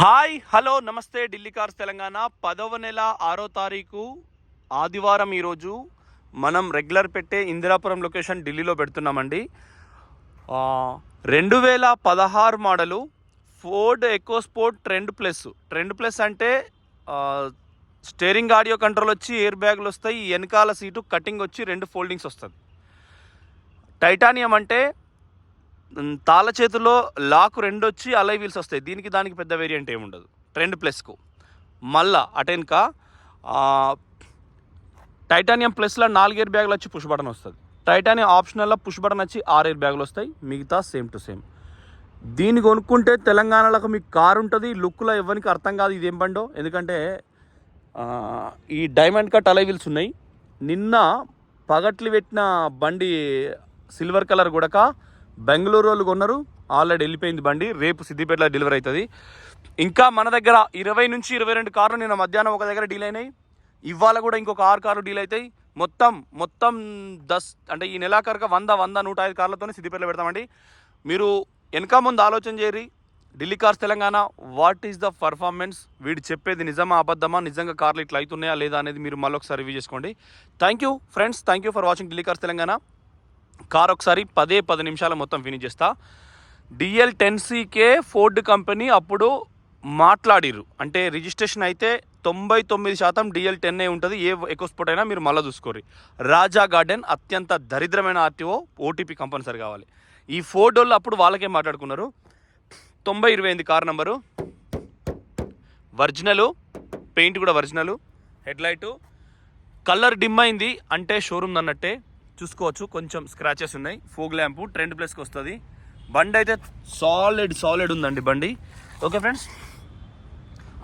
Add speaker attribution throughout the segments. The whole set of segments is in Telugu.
Speaker 1: హాయ్ హలో నమస్తే. ఢిల్లీ కార్స్ తెలంగాణ 10వ నెల 6వ తారీఖు ఆదివారం. ఈరోజు మనం రెగ్యులర్ పెట్టే ఇందిరాపురం లొకేషన్ ఢిల్లీలో పెడుతున్నామండి. 2016 model Ford EcoSport trend plus అంటే స్టీరింగ్ ఆడియో కంట్రోల్ వచ్చి ఎయిర్ బ్యాగులు వస్తాయి. వెనకాల సీటు కటింగ్ వచ్చి 2 ఫోల్డింగ్స్ వస్తుంది. టైటానియం అంటే తాళ చేతిలో లాక్ 2 వచ్చి అలై వీల్స్ వస్తాయి. దానికి పెద్ద వేరియంట్ ఏముండదు ట్రెండ్ ప్లస్కు. మళ్ళా అటెన్క టైటానియం ప్లస్లో 4 ఎయిర్ బ్యాగులు వచ్చి పుష్ బటన్ వస్తుంది. టైటానియం ఆప్షనల్లో పుష్ బటన్ వచ్చి 6 ఎయిర్ బ్యాగులు వస్తాయి. మిగతా సేమ్ టు సేమ్. దీన్ని కొనుక్కుంటే తెలంగాణలో మీకు కారు ఉంటుంది. లుక్లో ఎవరికి అర్థం కాదు ఇదేం బండో, ఎందుకంటే ఈ డైమండ్ కట్ అలై వీల్స్ ఉన్నాయి. నిన్న పగట్లు పెట్టిన బండి సిల్వర్ కలర్ కూడా బెంగళూరు వాళ్ళు కొన్నారు. ఆల్రెడీ వెళ్ళిపోయింది బండి. రేపు సిద్దిపేటలో డెలివరీ అవుతుంది. ఇంకా మన దగ్గర 20 నుంచి 22 కార్లు నిన్న మధ్యాహ్నం ఒక దగ్గర డీల్ అయినాయి. ఇవాళ కూడా ఇంకొక 6 కార్లు డీల్ అవుతాయి. మొత్తం 10 అంటే ఈ నెలాఖరుగా 100-105 కార్లతోనే సిద్దిపేటలో పెడతామండి. మీరు వెనక ముందు ఆలోచన చేయరి. Delhi cars Telangana what is the performance, వీడు చెప్పేది నిజమా అబద్ధమా, నిజంగా కార్లు ఇట్లా అవుతున్నాయా లేదా అనేది మీరు మళ్ళీ ఒకసారి రివ్యూ చేసుకోండి. Thank you friends, thank you for watching Delhi cars Telangana. Car ఒకసారి 10 నిమిషాలు మొత్తం ఫినిష్ చేస్తా. DL10CK ఫోర్డ్ కంపెనీ అప్పుడు మాట్లాడిరు, అంటే రిజిస్ట్రేషన్ అయితే 99% DL10 ఉంటుంది. ఏ ఎకోస్పోర్ట్ అయినా మీరు మళ్ళీ చూసుకోరు. రాజా గార్డెన్ అత్యంత దరిద్రమైన RTO, OTP కంపల్సరీ కావాలి. ఈ ఫోర్డ్ వాళ్ళు అప్పుడు వాళ్ళకే మాట్లాడుకున్నారు. 9028 కార్ నెంబరు, ఒరిజినలు, పెయింట్ కూడా ఒరిజినలు, హెడ్లైటు కలర్ డిమ్ అయింది అంటే షోరూమ్ అన్నట్టే చూసుకోవచ్చు. కొంచెం స్క్రాచెస్ ఉన్నాయి. ఫోగ్ ల్యాంపు ట్రెండ్ ప్లస్కి వస్తుంది. బండి అయితే సాలిడ్ ఉందండి బండి. ఓకే ఫ్రెండ్స్,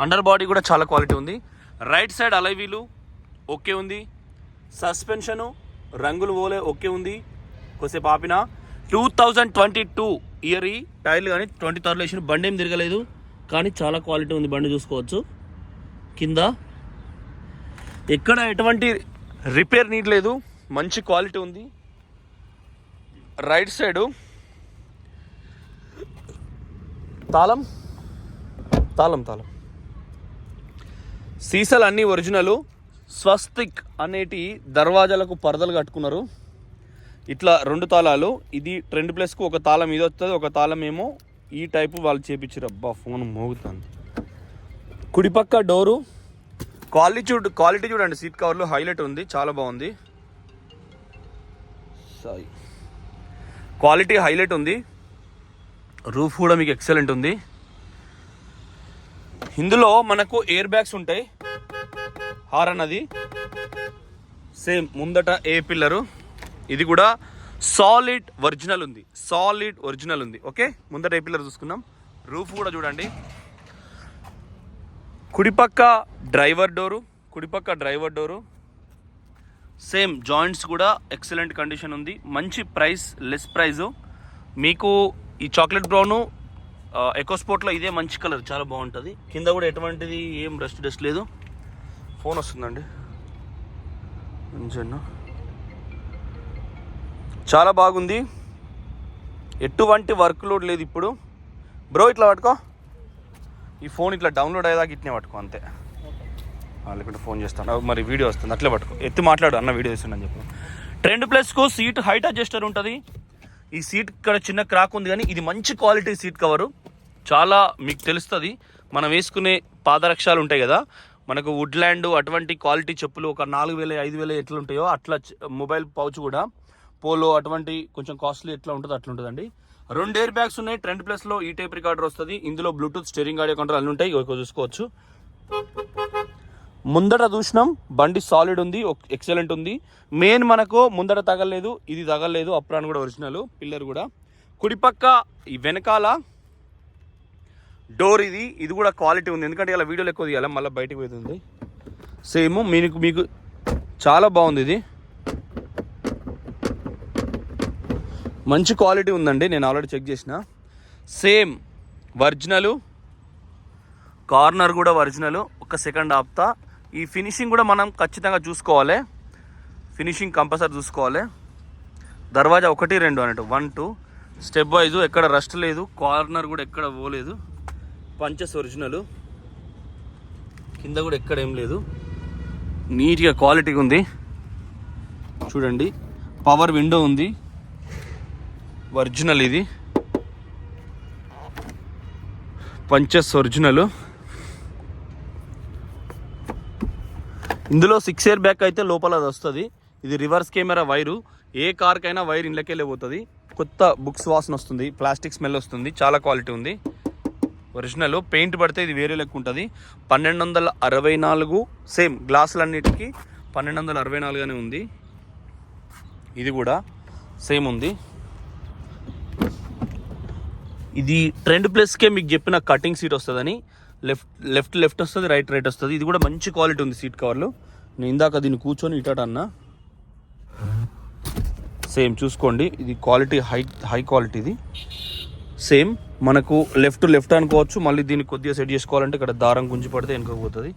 Speaker 1: అండర్ బాడీ కూడా చాలా క్వాలిటీ ఉంది. రైట్ సైడ్ అలై వీలు ఓకే ఉంది. సస్పెన్షను రంగులు పోలే ఓకే ఉంది. కొద్దిసేపు ఆపిన 2022 ఇయర్. ఈ టైర్లు కానీ 23 వేసిన బండి ఏం తిరగలేదు, కానీ చాలా క్వాలిటీ ఉంది బండి. చూసుకోవచ్చు కింద ఎక్కడ ఎటువంటి రిపేర్ నీడ్ లేదు, మంచి క్వాలిటీ ఉంది. రైట్ సైడు తాళం సీసాలు అన్నీ ఒరిజినలు. స్వస్తిక్ అనేటి దర్వాజాలకు పరదలు కట్టుకున్నారు. ఇట్లా 2 తాళాలు. ఇది ట్రెండ్ ప్లస్కు ఒక తాళం ఇది వస్తుంది, ఒక తాళం ఏమో ఈ టైపు వాళ్ళు చేపించారు. అబ్బా ఫోన్ మోగుతుంది. కుడిపక్క డోరు క్వాలిటీ చూడండి. సీట్ కవర్లు హైలైట్ ఉంది, చాలా బాగుంది. క్వాలిటీ హైలైట్ ఉంది. రూఫ్ కూడా మీకు ఎక్సలెంట్ ఉంది. ఇందులో మనకు ఎయిర్ బ్యాగ్స్ ఉంటాయి. హారన్ అది సేమ్. ముందట ఏ పిల్లరు ఇది కూడా సాలిడ్ ఒరిజినల్ ఉంది. ఓకే, ముందట ఏ పిల్లర్ చూసుకుందాం. రూఫ్ కూడా చూడండి. కుడిపక్క డ్రైవర్ డోరు సేమ్. జాయింట్స్ కూడా ఎక్సలెంట్ కండిషన్ ఉంది. మంచి లెస్ ప్రైజు. మీకు ఈ చాక్లెట్ బ్రౌను ఎకోస్పోర్ట్లో ఇదే మంచి కలర్, చాలా బాగుంటుంది. కింద కూడా ఎటువంటిది ఏం డస్ట్ లేదు. ఫోన్ వస్తుందండి, చాలా బాగుంది. ఎటువంటి వర్క్ లోడ్ లేదు ఇప్పుడు. బ్రో ఇట్లా పట్టుకో, ఈ ఫోన్ ఇట్లా డౌన్లోడ్ అయ్యేదాకా ఇట్నే పట్టుకో అంతే. లేకుంటే ఫోన్ చేస్తాను, మరి వీడియో వస్తుంది, అట్లే పట్టుకో. ఎత్తి మాట్లాడు, అన్న వీడియో చేస్తున్నాను చెప్పు. ట్రెండ్ ప్లస్కు సీట్ హైట్ అడ్జస్టర్ ఉంటుంది. ఈ సీట్ ఇక్కడ చిన్న క్రాక్ ఉంది, కానీ ఇది మంచి క్వాలిటీ సీట్ కవరు. చాలా మీకు తెలుస్తుంది. మనం వేసుకునే పాదరక్షాలు ఉంటాయి కదా, మనకు వుడ్లాండ్ అటువంటి క్వాలిటీ చెప్పులు ఒక 4000-5000 ఎట్లా ఉంటాయో అట్లా మొబైల్ పౌచ్ కూడా పోలో అటువంటి కొంచెం కాస్ట్లీ ఎట్లా ఉంటుందో అట్లా ఉంటుందండి. 2 ఎయిర్ బ్యాగ్స్ ఉన్నాయి. ట్రెండ్ ప్లస్లో ఈ టైప్ రికార్డర్ వస్తుంది. ఇందులో బ్లూటూత్, స్టీరింగ్ ఆడియో కంట్రోల్ అన్నీ ఉంటాయి. చూసుకోవచ్చు. ముందట చూసినాం, బండి సాలిడ్ ఉంది, ఎక్సలెంట్ ఉంది. మెయిన్ మనకు ముందట తగలలేదు, ఇది తగలలేదు. అప్రాన్ కూడా ఒరిజినల్, పిల్లర్ కూడా. కుడిపక్క ఈ వెనకాల డోర్ ఇది కూడా క్వాలిటీ ఉంది. ఎందుకంటే ఇలా వీడియోలు ఎక్కువ తీయాలి, మళ్ళీ బయటకు పోతుంది. సేమ్ మీకు చాలా బాగుంది. ఇది మంచి క్వాలిటీ ఉందండి, నేను ఆల్రెడీ చెక్ చేసిన. సేమ్ ఒరిజినలు. కార్నర్ కూడా ఒరిజినల్. ఒక సెకండ్ ఆపుతా. ఈ ఫినిషింగ్ కూడా మనం ఖచ్చితంగా చూసుకోవాలి. ఫినిషింగ్ కంపల్సరీ చూసుకోవాలి. దర్వాజా 1, 2 అన్నట్టు 1, 2 స్టెప్ వైజు. ఎక్కడ రస్ట్ లేదు, కార్నర్ కూడా ఎక్కడ పోలేదు. పంచెస్ ఒరిజినల్, కింద కూడా ఎక్కడ ఏం లేదు, నీట్గా క్వాలిటీగా ఉంది చూడండి. పవర్ విండో ఉంది, ఒరిజినల్. ఇది పంచెస్ ఒరిజినల్. ఇందులో 6 ఎయిర్ బ్యాగ్ అయితే లోపల అది వస్తుంది. ఇది రివర్స్ కెమెరా వైరు, ఏ కార్కైనా వైర్ ఇండ్లకెళ్ళి పోతుంది. కొత్త బుక్స్ వాసన వస్తుంది, ప్లాస్టిక్ స్మెల్ వస్తుంది, చాలా క్వాలిటీ ఉంది. ఒరిజినల్. పెయింట్ పడితే ఇది వేరే లెక్క ఉంటుంది. 1264 సేమ్ గ్లాసులన్నిటికీ 1264 ఉంది. ఇది కూడా సేమ్ ఉంది. ఇది ట్రెండ్ ప్లస్కే మీకు చెప్పిన కటింగ్ సీట్ వస్తుందని. లెఫ్ట్ వస్తుంది, రైట్ వస్తుంది. ఇది కూడా మంచి క్వాలిటీ ఉంది సీట్ కవర్లు. నేను ఇందాక దీన్ని కూర్చొని ఇటాట అన్నా. సేమ్ చూసుకోండి, ఇది క్వాలిటీ హై క్వాలిటీ. ఇది సేమ్ మనకు లెఫ్ట్ అనుకోవచ్చు. మళ్ళీ దీన్ని కొద్దిగా సెట్ చేసుకోవాలంటే ఇక్కడ దారం గుంజి పడితే వెనుకపోతుంది.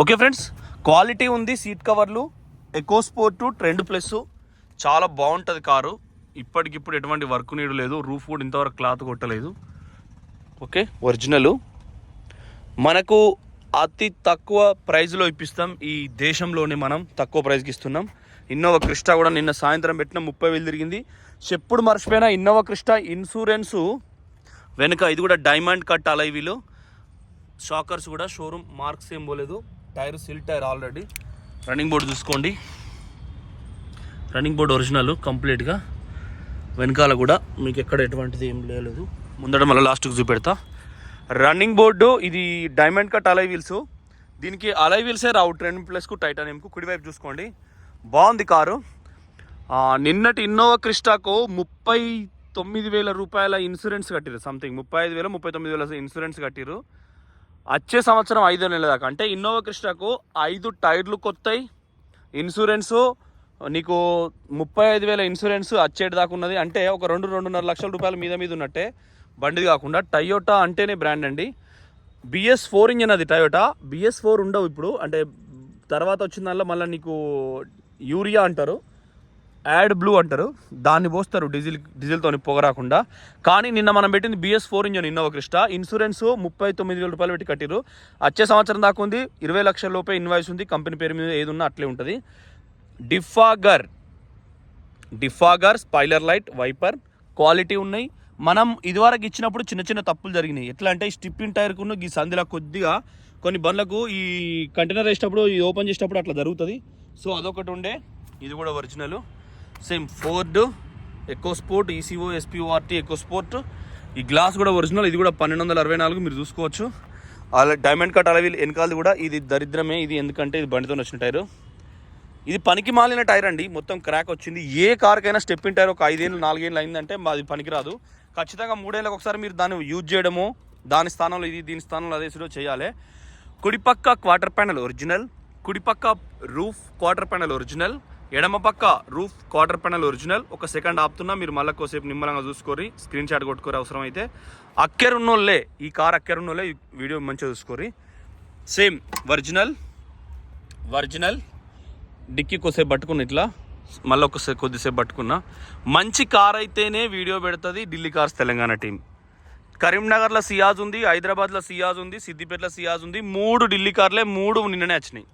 Speaker 1: ఓకే ఫ్రెండ్స్, క్వాలిటీ ఉంది. సీట్ కవర్లు ఎకో స్పోర్ట్ ట్రెండ్ ప్లస్ చాలా బాగుంటుంది కారు. ఇప్పటికిప్పుడు ఎటువంటి వర్క్ నీడు లేదు. రూఫ్ కూడా ఇంతవరకు క్లాత్ కొట్టలేదు. Okay, original. మనకు అతి తక్కువ ప్రైజ్లో ఇప్పిస్తాం. ఈ దేశంలోనే మనం తక్కువ ప్రైజ్కి ఇస్తున్నాం. ఇన్నోవా క్రిస్టా కూడా నిన్న సాయంత్రం పెట్టిన 30,000 తిరిగింది. చెప్పుడు మర్చిపోయిన ఇన్నోవా క్రిస్టా ఇన్సూరెన్సు వెనుక ఇది కూడా డైమండ్ కట్ అలైవీలు. షాకర్స్ కూడా షోరూమ్ మార్క్స్ ఏం పోలేదు. టైర్ సిల్ టైర్ ఆల్రెడీ. రన్నింగ్ బోర్డు చూసుకోండి, రన్నింగ్ బోర్డు ఒరిజినల్ కంప్లీట్గా. వెనకాల కూడా మీకు ఎక్కడ ఎటువంటిది ఏం లేదు. ముందట మళ్ళీ లాస్ట్కి చూపెడతా. రన్నింగ్ బోర్డు ఇది డైమండ్ కట్ అలై వీల్స్. దీనికి అలై వీల్సే రావు ట్రెండ్ ప్లస్కు టైటానియంకు. కుడివైపు చూసుకోండి, బాగుంది కారు. నిన్నటి ఇన్నోవా క్రిస్టాకు 39,000 రూపాయల ఇన్సూరెన్స్ కట్టిరు. సంథింగ్ 35,000 39,000 ఇన్సూరెన్స్ కట్టిరు. వచ్చే సంవత్సరం 5 నెలల దాకా. అంటే ఇన్నోవా క్రిస్టాకు 5 టైర్లు కొత్తాయి. ఇన్సూరెన్సు నీకు 35,000 ఇన్సూరెన్స్ వచ్చేటి దాకా ఉన్నది. అంటే ఒక 2-2.5 లక్షల రూపాయలు మీద ఉన్నట్టే బండిది కాకుండా. టయోటా అంటేనే బ్రాండ్ అండి. BS4 ఇంజన్ అది టయోటా. BS4 ఉండవు ఇప్పుడు, అంటే తర్వాత వచ్చిన దానిలో మళ్ళీ నీకు యూరియా అంటారు, యాడ్ బ్లూ అంటారు, దాన్ని పోస్తారు డీజిల్తో పొగ రాకుండా. కానీ నిన్న మనం పెట్టింది BS4 engine Innova Crysta. Insurance 39,000 రూపాయలు పెట్టి కట్టిరు. వచ్చే సంవత్సరం దాకా ఉంది. 20 లక్షల లోపే ఇన్వాయిస్ ఉంది. కంపెనీ పేరు మీద ఏది ఉన్నా అట్లే ఉంటుంది. Defogger spoiler light wiper quality ఉన్నాయి. మనం ఇదివరకు ఇచ్చినప్పుడు చిన్న తప్పులు జరిగినాయి. ఎట్లా అంటే స్టిప్పింగ్ టైర్కును ఈ సంధిలో కొద్దిగా కొన్ని బండ్లకు ఈ కంటైనర్ వేసేటప్పుడు ఈ ఓపెన్ చేసేటప్పుడు అట్లా జరుగుతుంది. సో అదొకటి ఉండే. ఇది కూడా original. Same Ford eco sport ECO SPORT eco sport. ఈ గ్లాస్ కూడా ఒరిజినల్. ఇది కూడా 1264 మీరు చూసుకోవచ్చు. అలా డైమండ్ కట్ అలవీల్ వెనకాలది కూడా. ఇది దరిద్రమే ఇది, ఎందుకంటే ఇది బండితో వచ్చిన టైరు. ఇది పనికి మాలిన టైర్ అండి, మొత్తం క్రాక్ వచ్చింది. ఏ కార్కైనా స్టెప్పింగ్ టైర్ ఒక 5 ఏళ్ళు 4 ఏళ్ళు అయిందంటే అది పనికిరాదు. ఖచ్చితంగా 3 ఏళ్ళకి ఒకసారి మీరు దాన్ని యూజ్ చేయడము, దాని స్థానంలో ఇది దీని స్థానంలో అదే చేయాలి. కుడిపక్క క్వార్టర్ ప్యానల్ ఒరిజినల్, కుడిపక్క రూఫ్ క్వార్టర్ ప్యానల్ ఒరిజినల్, ఎడమ పక్క రూఫ్ క్వార్టర్ ప్యానల్ ఒరిజినల్. ఒక సెకండ్ ఆపుతున్నా, మీరు మళ్ళీ కోసేపు నిమ్మలంగా చూసుకోరి, స్క్రీన్ షాట్ కొట్టుకోరి అవసరం అయితే. అక్కెరున్నోళ్ళే ఈ కార్, అక్కెరున్నోళ్ళే ఈ వీడియో మంచిగా చూసుకోరి. Same original. డిక్కీ కొద్దిసేపు పట్టుకున్న, ఇట్లా మళ్ళీ కొద్దిసేపు పట్టుకున్నా. మంచి కార్ అయితేనే వీడియో పెడుతుంది ఢిల్లీ కార్స్ తెలంగాణ టీం. కరీంనగర్లో సియాజ్ ఉంది, హైదరాబాద్లో సియాజ్ ఉంది, సిద్దిపేటలో సియాజ్ ఉంది. 3 ఢిల్లీ కార్లే, 3 నిన్ననే వచ్చినాయి.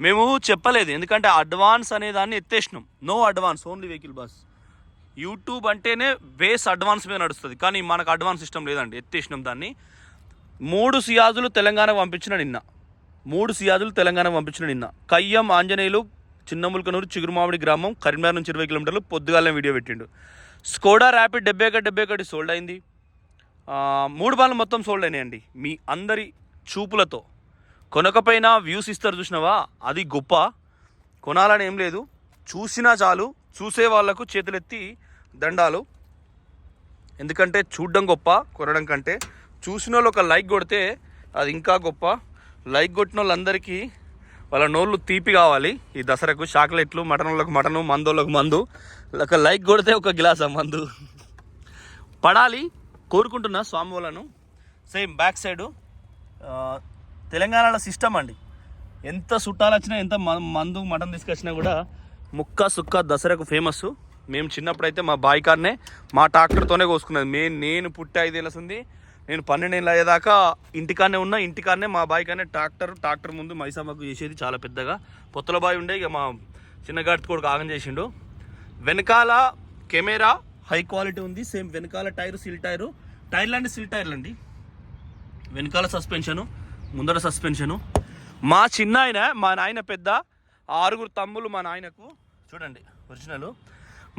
Speaker 1: మేము చెప్పలేదు, ఎందుకంటే అడ్వాన్స్ అనే దాన్ని ఎత్తేసినాం. No advance, only vehicle bus. YouTube అంటేనే బేస్ అడ్వాన్స్ మీద నడుస్తుంది, కానీ మనకు అడ్వాన్స్ సిస్టమ్ లేదండి, ఎత్తేసినాం దాన్ని. 3 సియాజులు తెలంగాణకు పంపించిన నిన్న. కయ్యం ఆంజనేయులు, చిన్నముల్కనూరు, చిగురుమామిడి గ్రామం, కరీంనగర్ నుంచి 20 కిలోమీటర్లు. పొద్దుగాలనే వీడియో పెట్టిండు. స్కోడా ర్యాపిడ్ 71 సోల్డ్ అయింది. 3 బాల్ మొత్తం సోల్డ్ అయినాయండి. మీ అందరి చూపులతో. కొనకపోయినా వ్యూస్ ఇస్తారు చూసినావా, అది గొప్ప. కొనాలని ఏం లేదు, చూసినా చాలు. చూసే వాళ్లకు చేతులెత్తి దండాలు. ఎందుకంటే చూడడం గొప్ప కొనడం కంటే. చూసిన వాళ్ళు ఒక లైక్ కొడితే అది ఇంకా గొప్ప. లైక్ కొట్టిన వాళ్ళందరికీ వాళ్ళ నోళ్ళు తీపి కావాలి. ఈ దసరాకు చాక్లెట్లు, మటన్ వాళ్ళకు మటను, మందోళ్ళకు మందు. ఒక లైక్ కొడితే ఒక గ్లాస్ మందు పడాలి కోరుకుంటున్నా స్వామి వాళ్ళను. సేమ్ బ్యాక్ సైడు తెలంగాణలో సిస్టమ్ అండి. ఎంత చుట్టాలు వచ్చినా, ఎంత మందు మటన్ తీసుకొచ్చినా కూడా ముక్క సుక్క దసరాకు ఫేమస్. మేము చిన్నప్పుడైతే మా బాయ్ కార్నే మా ట్రాక్టర్తోనే కోసుకున్నది. నేను పుట్టి 5 ఏళ్ళ ఉంది నేను 12 ఏళ్ళు అయ్యేదాకా ఇంటికాడనే ఉన్నా. ఇంటికాడనే మా బాయ్ కానీ ట్రాక్టర్ ముందు మైసమ్మకు చేసేది చాలా పెద్దగా. పొత్తుల బాయ్ ఉండే, ఇక మా చిన్నగాడి కూడా ఆగం చేసిండు. వెనకాల కెమెరా హై క్వాలిటీ ఉంది. సేమ్ వెనకాల టైరు టైర్లు అండి సిల్ టైర్లు అండి. వెనకాల సస్పెన్షను, ముందర సస్పెన్షను. మా చిన్న ఆయన, మా నాయన పెద్ద, 6 తమ్ములు మా నాయనకు. చూడండి ఒరిజినల్.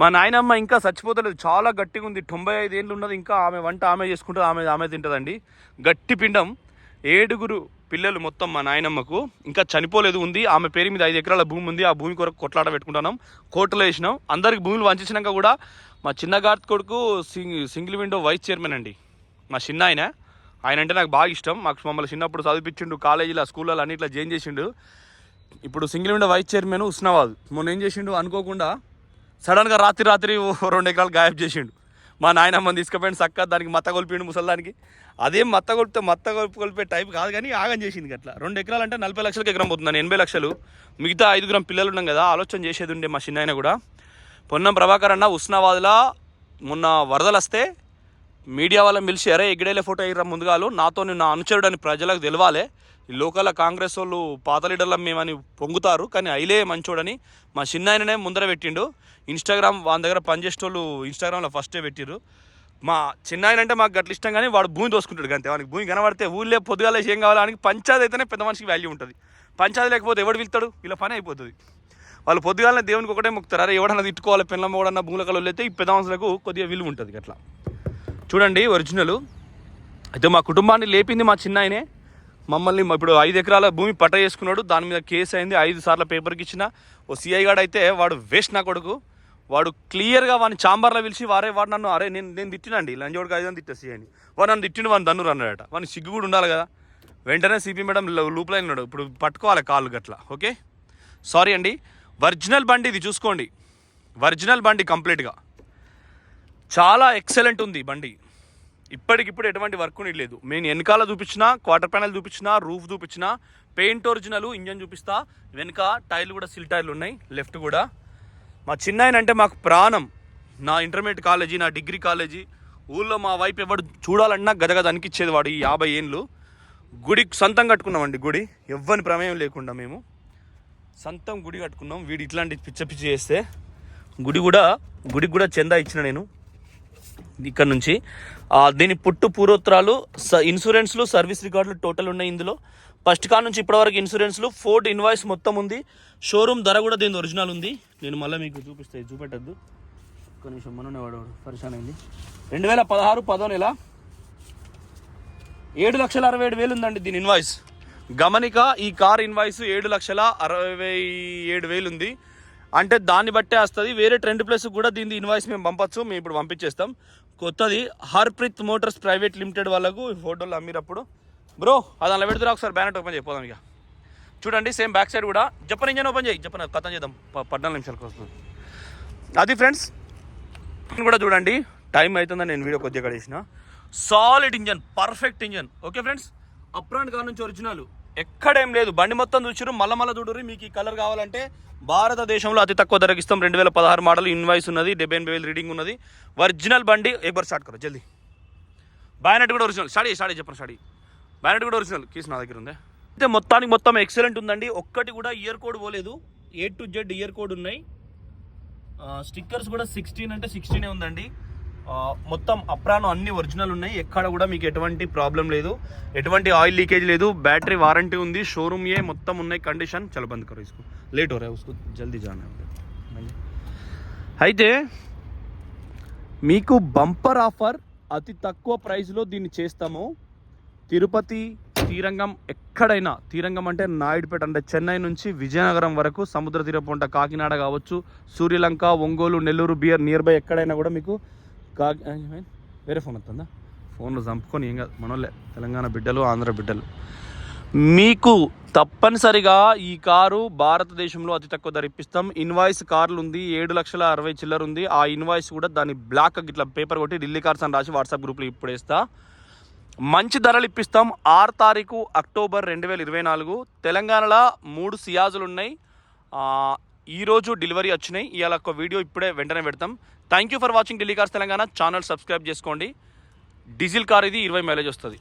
Speaker 1: మా నాయనమ్మ ఇంకా చచ్చిపోతలేదు, చాలా గట్టిగా ఉంది. 95 ఏళ్ళు ఉన్నది. ఇంకా ఆమె వంట ఆమె చేసుకుంటుంది, ఆమె తింటుందండి. గట్టి పిండం. 7 పిల్లలు మొత్తం మా నాయనమ్మకు. ఇంకా చనిపోలేదు, ఉంది. ఆమె పేరు మీద 5 ఎకరాల భూమి ఉంది. ఆ భూమి కొరకు కొట్లాట పెట్టుకుంటున్నాం, కోర్టులో వేసినాం. అందరికి భూములు వంచినాక కూడా మా చిన్నగాడి కొడుకు సింగిల్ విండో వైస్ చైర్మన్ అండి. మా చిన్న ఆయన అంటే నాకు బాగా ఇష్టం. మమ్మల్ని చిన్నప్పుడు చదివించిండు, కాలేజీలో స్కూళ్ళలో అన్నిట్లో జాయిన్ చేసిండు. ఇప్పుడు single window vice chairman Husnabad. మొన్న ఏం చేసిండు అనుకోకుండా, సడన్గా రాత్రి 2 ఎకరాలు గాయబ్ చేసిండు. మా నాయనమ్మని తీసుకుపోయిండు, చక్క దానికి మత్త కొలిపిండు ముసల్దానికి. అదేం మత్త కొలిపే టైప్ కాదు, కానీ ఆగం చేసింది. అట్లా 2 ఎకరాలు అంటే 40 లక్షలకు ఎకరం పోతుంది, 80 లక్షలు. మిగతా 5 పిల్లలు ఉన్నాం కదా, ఆలోచన చేసేది ఉండే మా చిన్న కూడా. పొన్నం ప్రభాకర్ అన్న ఉస్నాబాద్లో మొన్న వరదలు వస్తే మీడియా వాళ్ళని పిలిచి, అరే ఎగిడేలే ఫోటో ఎగిరా ముందుగాలు, నాతో నా అనుచరుడని ప్రజలకు తెలవాలి. ఈ లోకల్ కాంగ్రెస్ వాళ్ళు పాత లీడర్లం మేమని పొంగుతారు, కానీ అయిలే మంచోడని మా చిన్న ఆయననే ముందర పెట్టిండు. ఇన్స్టాగ్రామ్ వాళ్ళ దగ్గర పనిచేసేటోళ్ళు ఇన్స్టాగ్రామ్లో ఫస్టే పెట్టిర్రు. మా చిన్న ఆయన అంటే మాకు గట్ల ఇష్టం, కానీ వాడు భూమి దోసుకుంటాడు. అంతే, వానికి భూమి కనబడితే ఊళ్ళే పొద్దుగాల ఏం కావాలని పంచాయతీ అయితేనే పెద్ద మనిషికి వాల్యూ ఉంటుంది. పంచాయతీ లేకపోతే ఎవడు వెళ్తాడు, ఇలా పని అయిపోతుంది. వాళ్ళు పొద్దుగాలనే దేవునికి ఒకటే మొక్కుతారు, అరే ఎవడన్నా తిట్టుకోవాలి, పిల్లమ్మ కూడా భూముల కళ్ళు అయితే ఈ పెద్ద మనుషులకు కొద్దిగా విలువ ఉంటుంది. అట్లా చూడండి ఒరిజినల్. అయితే మా కుటుంబాన్ని లేపింది మా చిన్న ఆయనే. మమ్మల్ని ఇప్పుడు 5 ఎకరాల భూమి పట్ట చేసుకున్నాడు, దాని మీద కేసు అయింది. 5 సార్లు పేపర్కి ఇచ్చిన. ఓ సిఐ గాడు అయితే వాడు వేస్ట్ నా కొడుకు. వాడు క్లియర్గా వాడిని చాంబర్లో పిలిచి, వాడు నన్ను, అరే నేను తిట్టినండి లంజోడికి 5 తిట్టా సిఐని, వాడు నన్ను తిట్టిండు, వాడిని దన్నురు అన్నాడట. వాడిని సిగ్గు కూడా ఉండాలి కదా. వెంటనే సిపి మేడం లూప్లో ఉన్నాడు, ఇప్పుడు పట్టుకోవాలి కాళ్ళు గట్లా. ఓకే, సారీ అండి. ఒరిజినల్ బండి ఇది, చూసుకోండి. ఒరిజినల్ బండి కంప్లీట్గా చాలా ఎక్సలెంట్ ఉంది బండి. ఇప్పటికిప్పుడు ఎటువంటి వర్క్ లేదు. నేను వెనకాల చూపించిన, క్వార్టర్ ప్యానల్ చూపించిన, రూఫ్ చూపించిన, పెయింట్ ఒరిజినల్, ఇంజన్ చూపిస్తా. వెనక టైర్లు కూడా సిల్ టైర్లు ఉన్నాయి, లెఫ్ట్ కూడా. మా చిన్న ఆయన అంటే మాకు ప్రాణం. నా ఇంటర్మీడియట్ కాలేజీ, నా డిగ్రీ కాలేజీ, ఊళ్ళో మా వైపు ఎవడు చూడాలన్నా గదగద అనిపించేది వాడు. ఈ 50 ఏళ్ళు గుడి సొంతం కట్టుకున్నామండి. గుడి ఎవ్వని ప్రమేయం లేకుండా మేము సొంతం గుడి కట్టుకున్నాం. వీడు ఇట్లాంటి పిచ్చి చేస్తే గుడికి కూడా చందా ఇచ్చిన నేను ఇక్కడ నుంచి. దీని పుట్టు పూర్వోత్తరాలు, ఇన్సూరెన్స్లు, సర్వీస్ రికార్డులు టోటల్ ఉన్నాయి ఇందులో. ఫస్ట్ కాడ నుంచి ఇప్పటివరకు ఇన్సూరెన్స్లు, ఫోర్డ్ ఇన్వాయిస్ మొత్తం ఉంది. షోరూమ్ ధర కూడా దీని ఒరిజినల్ ఉంది. నేను మళ్ళీ మీకు చూపిస్తాను, చూపెట్టద్దు ఒక్క నిమిషం. మననే వాడు పరిశాన్ అయింది. 2016 10వ నెల 7,67,000 ఉందండి దీని ఇన్వాయిస్. గమనిక, ఈ కార్ ఇన్వాయిస్ 7,67,000 ఉంది. అంటే దాన్ని బట్టే వస్తుంది. వేరే ట్రెండ్ ప్లస్ కూడా దీని ఇన్వాయిస్ మేము పంపచ్చు, మేము ఇప్పుడు పంపించేస్తాం. కొత్తది హర్ప్రీత్ మోటార్స్ ప్రైవేట్ లిమిటెడ్ వాళ్ళకు ఫోటోలు అమ్మినప్పుడు. బ్రో అది అలా పెడుతురా, ఒకసారి బ్యానెట్ ఓపెన్ చేయపోదాం. ఇక చూడండి, సేమ్ బ్యాక్ సైడ్ కూడా జపన్ ఇంజన్ ఓపెన్ చేయి. జపన్ కథం చేద్దాం, 14 నిమిషాలకు వస్తుంది. అది ఫ్రెండ్స్ కూడా చూడండి. టైం అవుతుందని నేను వీడియో కొద్దిగా కడేసిన. Solid engine, perfect engine. Okay friends, upfront car నుంచి ఒరిజినల్ ఎక్కడేం లేదు. బండి మొత్తం చూసిరు, మళ్ళీ చూడరు. మీకు ఈ కలర్ కావాలంటే భారతదేశంలో అతి తక్కువ ధరకి ఇస్తాం. 2016 మోడల్, ఇన్వాయిస్ ఉన్నది, 78,000 రీడింగ్ ఉన్నది. ఒరిజినల్ బండి. एक స్టార్ట్ కరో జల్దీ. బ్యానెట్ కూడా ఒరిజినల్. స్టార్ట్ చెప్పండి. స్టార్ట్ బ్యానెట్ కూడా ఒరిజినల్. కీస్ నా దగ్గర ఉంది. అయితే మొత్తం ఎక్సలెంట్ ఉందండి. ఒక్కటి కూడా ఇయర్ కోడ్ పోలేదు. A to Z year code ఉన్నాయి. స్టిక్కర్స్ కూడా 16 అంటే 16 ఉందండి. మొత్తం అప్రాను అన్ని ఒరిజినల్ ఉన్నాయి. ఎక్కడ కూడా మీకు ఎటువంటి ప్రాబ్లం లేదు, ఎటువంటి ఆయిల్ లీకేజ్ లేదు. బ్యాటరీ వారంటీ ఉంది. షోరూమ్ ఏ మొత్తం ఉన్నాయి కండిషన్. చలో బంద్ కరో, ఇసుకో లేట్ हो रहा है उसको जल्दी जाना है. అయితే మీకు బంపర్ ఆఫర్, అతి తక్కువ ప్రైస్లో దీన్ని చేస్తాము. తిరుపతి, తీరంగం, ఎక్కడైనా, తీరంగం అంటే నాయుడుపేట, అంటే చెన్నై నుంచి విజయనగరం వరకు, సముద్ర తీరపొంట కాకినాడ కావచ్చు, సూర్యలంక, ఒంగోలు, నెల్లూరు, బియర్ నియర్ బై ఎక్కడైనా కూడా మీకు వేరే ఫోన్ వస్తుందా, ఫోన్లో చంపుకొని ఏం కాదు, మనోళ్ళే తెలంగాణ బిడ్డలు, ఆంధ్ర బిడ్డలు. మీకు తప్పనిసరిగా ఈ కారు భారతదేశంలో అతి తక్కువ ధర ఇప్పిస్తాం. ఇన్వాయిస్ కార్లు ఉంది, 7,60,000 చిల్లర ఉంది. ఆ ఇన్వాయిస్ కూడా దాన్ని బ్లాక్ ఇట్లా పేపర్ కొట్టి ఢిల్లీ కార్స్ అని రాసి వాట్సాప్ గ్రూప్లో ఇప్పుడు వేస్తా. మంచి ధరలు ఇప్పిస్తాం. 6 తారీఖు అక్టోబర్ 2024 తెలంగాణలో 3 సియాజులు ఉన్నాయి. ఈరోజు డెలివరీ వచ్చినాయి. ఇవాళ ఒక వీడియో ఇప్పుడే వెంటనే పెడతాం. Thank you for watching Delhi cars Telangana. Channel subscribe చేసుకోండి. డీజిల్ కార్ ఇది 20 మైలేజ్ వస్తుంది.